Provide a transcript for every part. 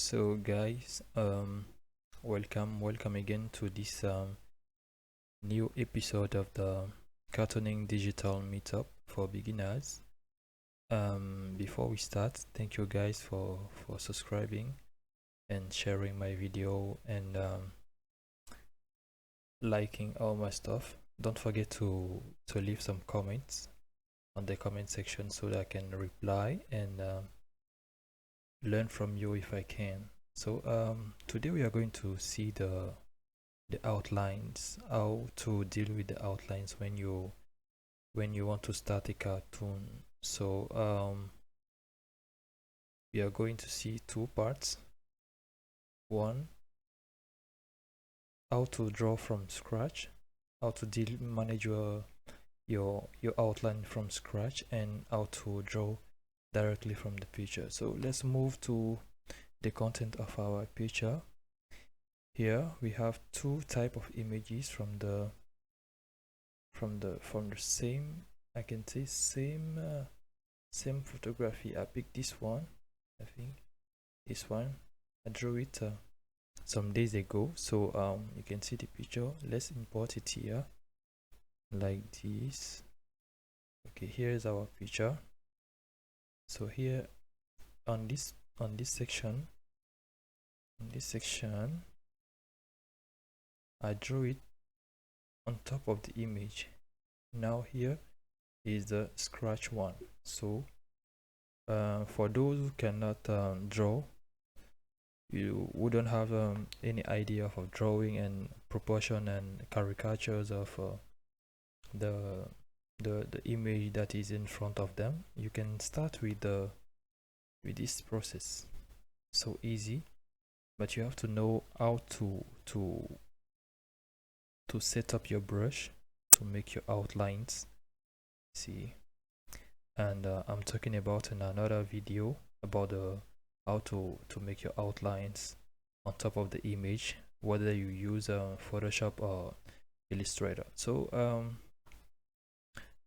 So guys, welcome again to this new episode of the cartooning digital meetup for beginners. Before we start, thank you guys for subscribing and sharing my video and liking all my stuff. Don't forget to leave some comments on the comment section so that I can reply and learn from you if I can. So today we are going to see the outlines, how to deal with the outlines when you want to start a cartoon. So we are going to see two parts. One, how to draw from scratch, how to manage your outline from scratch, and how to draw directly from the picture. So let's move to the content of our picture. Here we have two type of images from the same, I can say same photography. I picked this one. I think this one I drew it some days ago. So you can see the picture. Let's import it here like this. Okay, here is our picture. So here on this section, I drew it on top of the image. Now here is the scratch one. So for those who cannot draw, you wouldn't have any idea of drawing and proportion and caricatures of the image that is in front of them, you can start with this process. So easy, but you have to know how to set up your brush to make your outlines. See, and I'm talking about in another video about how to make your outlines on top of the image, whether you use Photoshop or Illustrator. So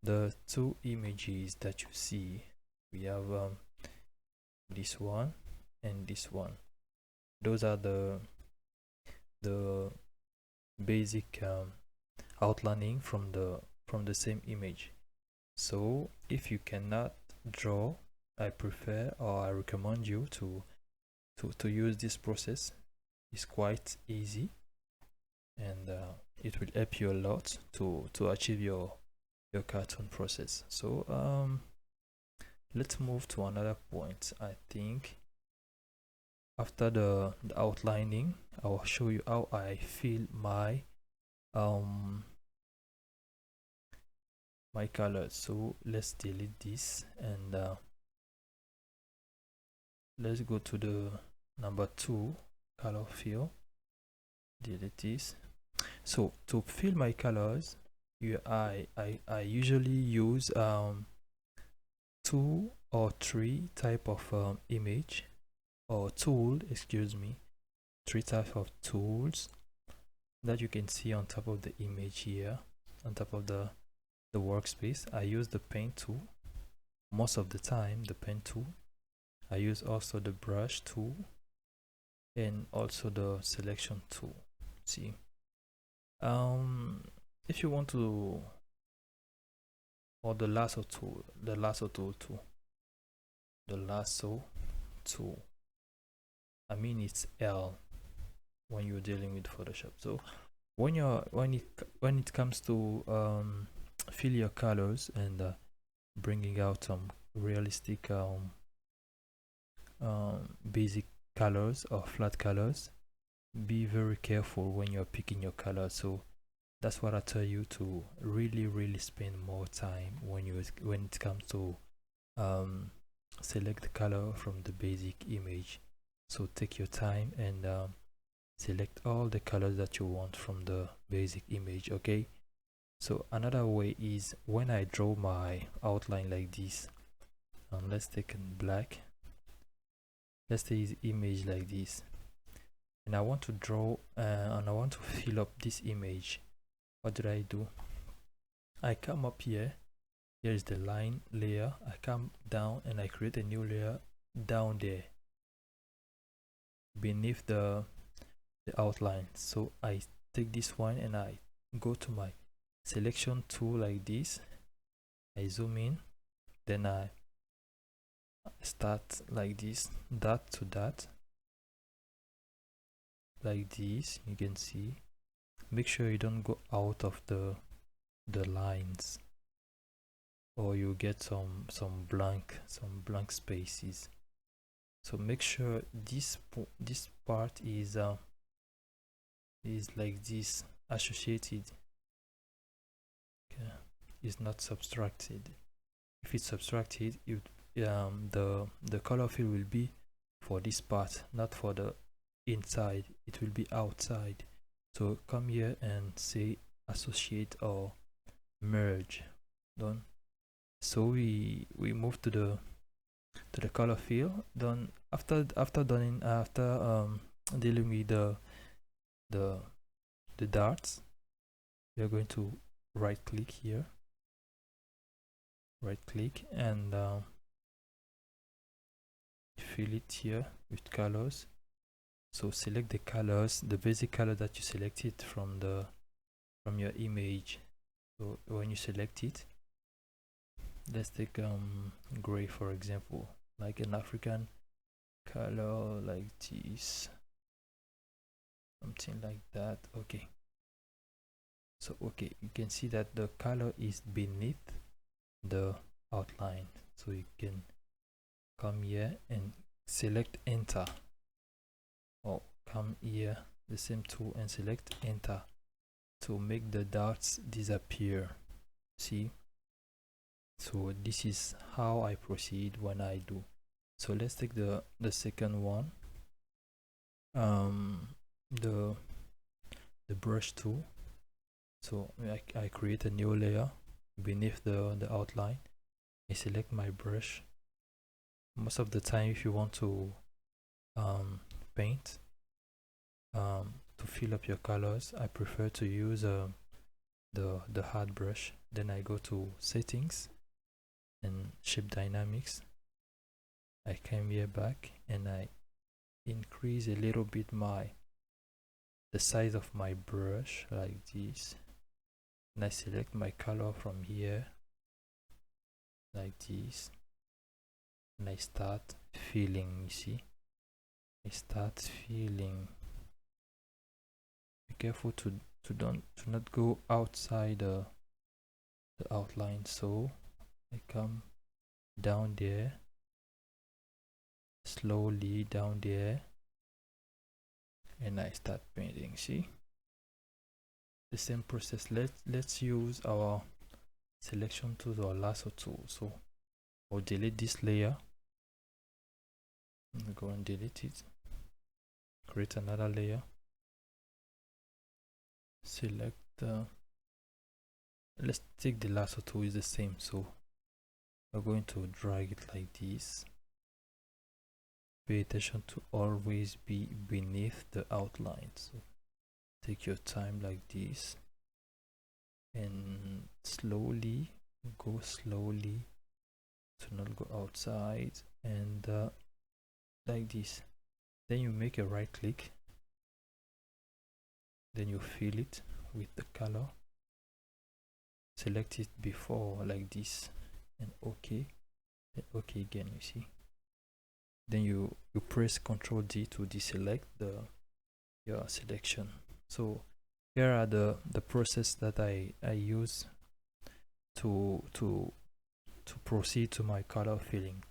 the two images that you see, we have this one and this one. Those are the basic outlining from the same image. So if you cannot draw, I prefer or I recommend you to use this process. It's quite easy, and it will help you a lot to achieve your cartoon process. So let's move to another point. I think after the outlining, I will show you how I fill my my colors. So let's delete this and let's go to the number 2, color fill. Delete this. So to fill my colors, I usually use 2 or 3 type of image or tool, excuse me, 3 types of tools that you can see on top of the image here, on top of the workspace. I use the pen tool most of the time, the pen tool. I use also the brush tool and also the selection tool. See, if you want to, or the lasso tool too, the lasso tool, I mean it's L when you're dealing with Photoshop. So when it comes to fill your colors and bringing out some realistic basic colors or flat colors, be very careful when you're picking your color. So that's what I tell you, to really spend more time when it comes to select the color from the basic image. So take your time and select all the colors that you want from the basic image. Okay, so another way is when I draw my outline like this, and let's take in black, let's take this image like this, and I want to draw and I want to fill up this image. What do? I come up here. Here is the line layer. I come down and I create a new layer down there beneath the outline. So I take this one and I go to my selection tool like this. I zoom in, then I start like this, dot to dot, like this. You can see, make sure you don't go out of the lines, or you get some blank spaces. So make sure this part is like this, associated. Okay, is not subtracted. If it's subtracted, the color fill will be for this part, not for the inside. It will be outside. So come here and say associate or merge. Done. So we move to the color fill. Done. After dealing with the darts, we are going to right click here, right click, and fill it here with colors. So select the colors, the basic color that you selected from your image. So when you select it, let's take gray for example, like an African color like this, something like that. Okay, so okay, you can see that the color is beneath the outline. So you can come here and select enter, or come here, the same tool, and select enter to make the dots disappear. See? So this is how I proceed when I do. So let's take the second one, the brush tool. So I create a new layer beneath the outline. I select my brush. Most of the time, if you want to paint, to fill up your colors, I prefer to use the hard brush. Then I go to settings and shape dynamics. I come here back and I increase a little bit the size of my brush like this, and I select my color from here like this, and I start filling. You see, I start filling. Be careful to not go outside the outline. So I come down there, slowly down there, and I start painting. See, the same process. Let's use our selection tool or lasso tool. So I'll delete this layer, and go and delete it, create another layer, select let's take the lasso tool, is the same. So we're going to drag it like this. Pay attention to always be beneath the outline. So take your time like this, and slowly go slowly to not go outside, and like this. Then you make a right click, then you fill it with the color, select it before like this, and okay, then okay again. You see, then you press Ctrl D to deselect your selection. So here are the process that I use to proceed to my color filling.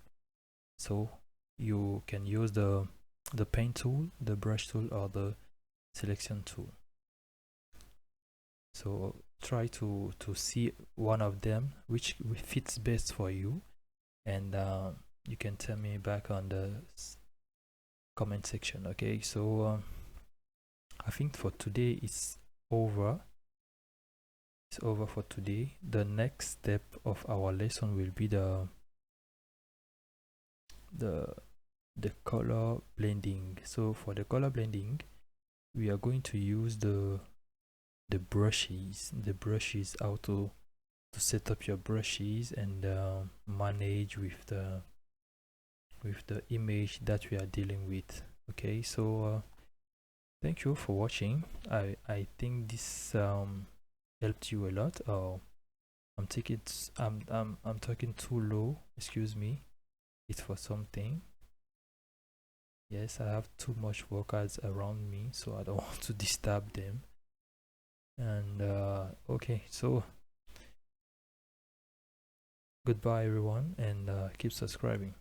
So you can use the paint tool, the brush tool, or the selection tool. So try to see one of them which fits best for you, and you can tell me back on the comment section. Okay, so I think for today it's over. It's over for today. The next step of our lesson will be the color blending. So for the color blending, we are going to use the brushes, how to set up your brushes and manage with the image that we are dealing with. Okay, so thank you for watching. I think this helped you a lot. I'm talking too low, excuse me. It's for something. Yes, I have too much workers around me, so I don't want to disturb them. And okay, so goodbye everyone, and keep subscribing.